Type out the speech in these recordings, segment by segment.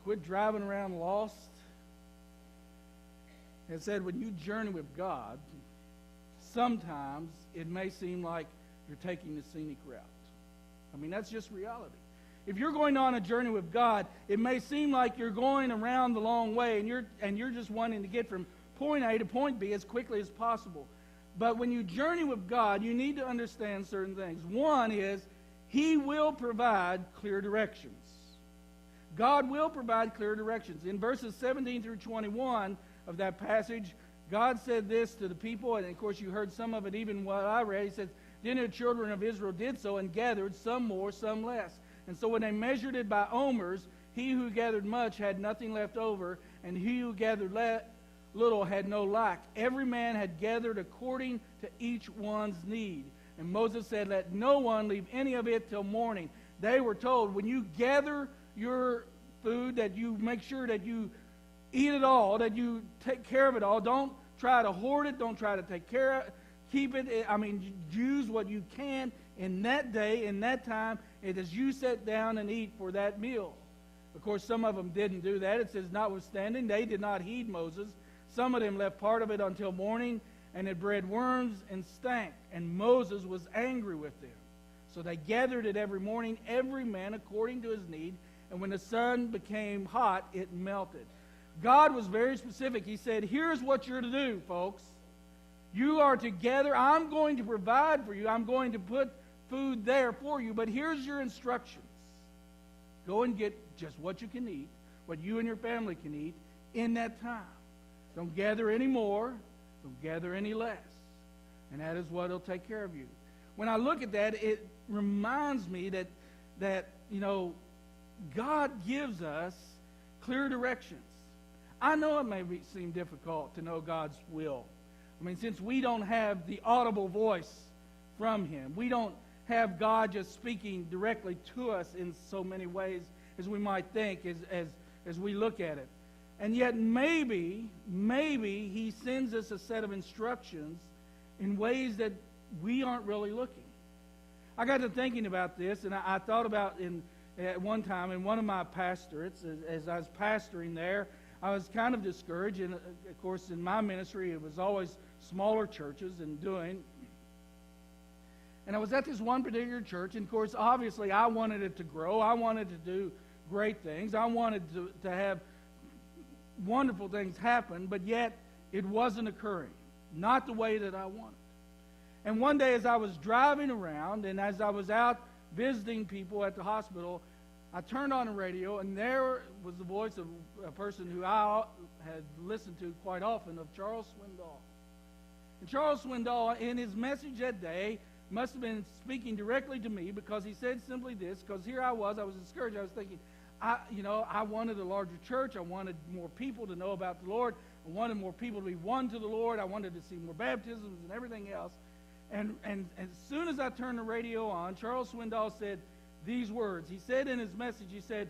quit driving around lost. It said when you journey with God, sometimes it may seem like you're taking the scenic route. I mean, that's just reality. If you're going on a journey with God, it may seem like you're going around the long way and you're just wanting to get from point A to point B as quickly as possible. But when you journey with God, you need to understand certain things. One is He will provide clear directions. God will provide clear directions. In verses 17 through 21 of that passage, God said this to the people, and of course you heard some of it even what I read. He said, "Then the children of Israel did so and gathered, some more, some less. And so when they measured it by omers, he who gathered much had nothing left over, and he who gathered little had no lack. Every man had gathered according to each one's need. And Moses said, let no one leave any of it till morning." They were told, when you gather your food, that you make sure that you eat it all, that you take care of it all. Don't try to hoard it. Don't try to take care of it. Keep it. I mean, use what you can in that day, in that time, as you sit down and eat for that meal. Of course, some of them didn't do that. It says, notwithstanding, they did not heed Moses. Some of them left part of it until morning, and it bred worms and stank. And Moses was angry with them. So they gathered it every morning, every man according to his need. And when the sun became hot, it melted. God was very specific. He said, here's what you're to do, folks. You are to gather. I'm going to provide for you. I'm going to put food there for you. But here's your instructions. Go and get just what you can eat, what you and your family can eat in that time. Don't gather any more. Don't gather any less. And that is what will take care of you. When I look at that, it reminds me that God gives us clear directions. I know it may seem difficult to know God's will. I mean, since we don't have the audible voice from Him, we don't have God just speaking directly to us in so many ways as we might think as we look at it. And yet maybe He sends us a set of instructions in ways that we aren't really looking. I got to thinking about this, and I thought about at one time in one of my pastorates, as I was pastoring there, I was kind of discouraged. And of course, in my ministry, it was always smaller churches and doing. And I was at this one particular church, and of course, obviously, I wanted it to grow. I wanted to do great things. I wanted to have wonderful things happen, but yet it wasn't occurring. Not the way that I wanted. And one day as I was driving around and as I was out visiting people at the hospital, I turned on the radio and there was the voice of a person who I had listened to quite often, of Charles Swindoll. And Charles Swindoll, in his message that day, must have been speaking directly to me, because he said simply this, because here I was discouraged. I was thinking, I wanted a larger church. I wanted more people to know about the Lord. I wanted more people to be won to the Lord. I wanted to see more baptisms and everything else. And as soon as I turned the radio on, Charles Swindoll said these words. He said in his message, he said,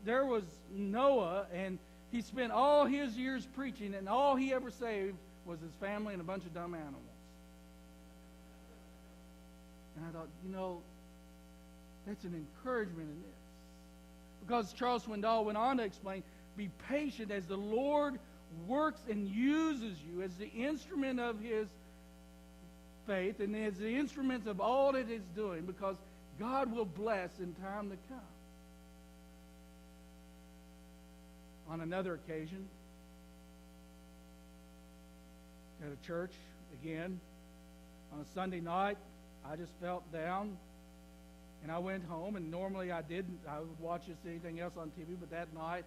there was Noah, and he spent all his years preaching, and all he ever saved was his family and a bunch of dumb animals. And I thought, that's an encouragement in this. Because Charles Swindoll went on to explain, be patient as the Lord works and uses you as the instrument of His faith and as the instruments of all that He's doing, because God will bless in time to come. On another occasion, at a church, again, on a Sunday night, I just felt down, and I went home, and normally I would watch anything else on TV, but that night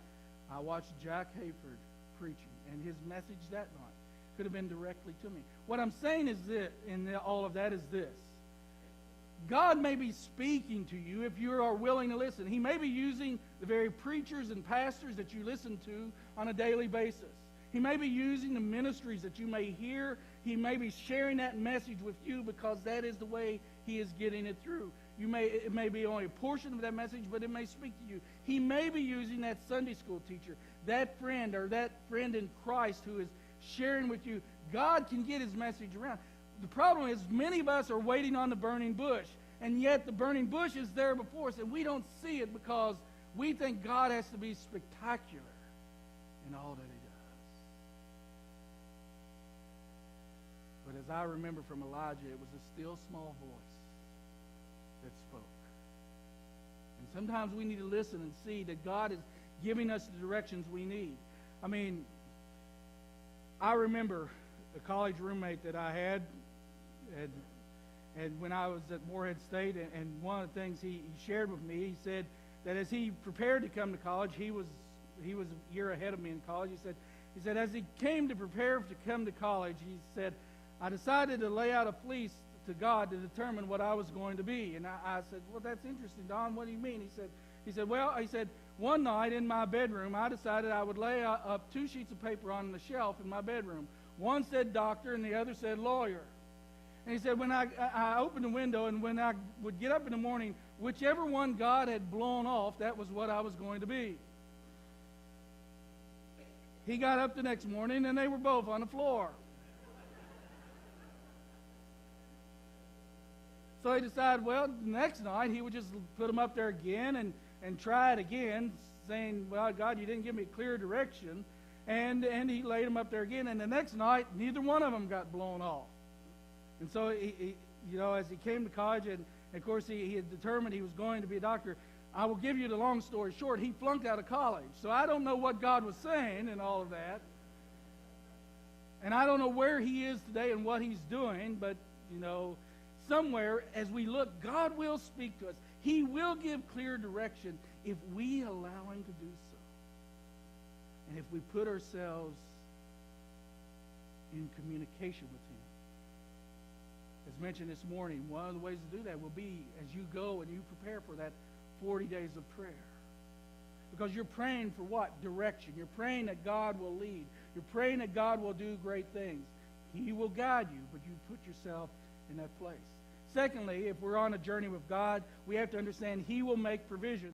I watched Jack Hayford preaching, and his message that night could have been directly to me. What I'm saying is this, in all of that, is this. God may be speaking to you if you are willing to listen. He may be using the very preachers and pastors that you listen to on a daily basis. He may be using the ministries that you may hear. He may be sharing that message with you because that is the way He is getting it through. It may be only a portion of that message, but it may speak to you. He may be using that Sunday school teacher, that friend, or that friend in Christ who is sharing with you. God can get His message around. The problem is many of us are waiting on the burning bush, and yet the burning bush is there before us, and we don't see it because We think God has to be spectacular in all that he does. But as I remember from Elijah, it was a still small voice that spoke. And sometimes we need to listen and see that God is giving us the directions we need. I mean, I remember a college roommate that I had, and when I was at Morehead State, and one of the things he shared with me, he said that as he prepared to come to college, he was a year ahead of me in college. He said as he came to prepare to come to college, he said, I decided to lay out a fleece to God to determine what I was going to be. And I said, well, that's interesting, Don. What do you mean? He said, one night in my bedroom, I decided I would lay up 2 sheets of paper on the shelf in my bedroom. One said doctor and the other said lawyer. And he said, when I opened the window and when I would get up in the morning, whichever one God had blown off, that was what I was going to be. He got up the next morning and they were both on the floor. So he decided, well, the next night he would just put them up there again and try it again, saying, well, God, you didn't give me clear direction. And he laid them up there again. And the next night, neither one of them got blown off. And so, he as he came to college, and of course he had determined he was going to be a doctor, I will give you the long story short. He flunked out of college. So I don't know what God was saying and all of that. And I don't know where he is today and what he's doing, but, somewhere as we look, God will speak to us. He will give clear direction if we allow him to do so. And if we put ourselves in communication with him. As mentioned this morning, one of the ways to do that will be as you go and you prepare for that 40 days of prayer. Because you're praying for what? Direction. You're praying that God will lead. You're praying that God will do great things. He will guide you, but you put yourself in that place. Secondly, if we're on a journey with God, we have to understand he will make provision.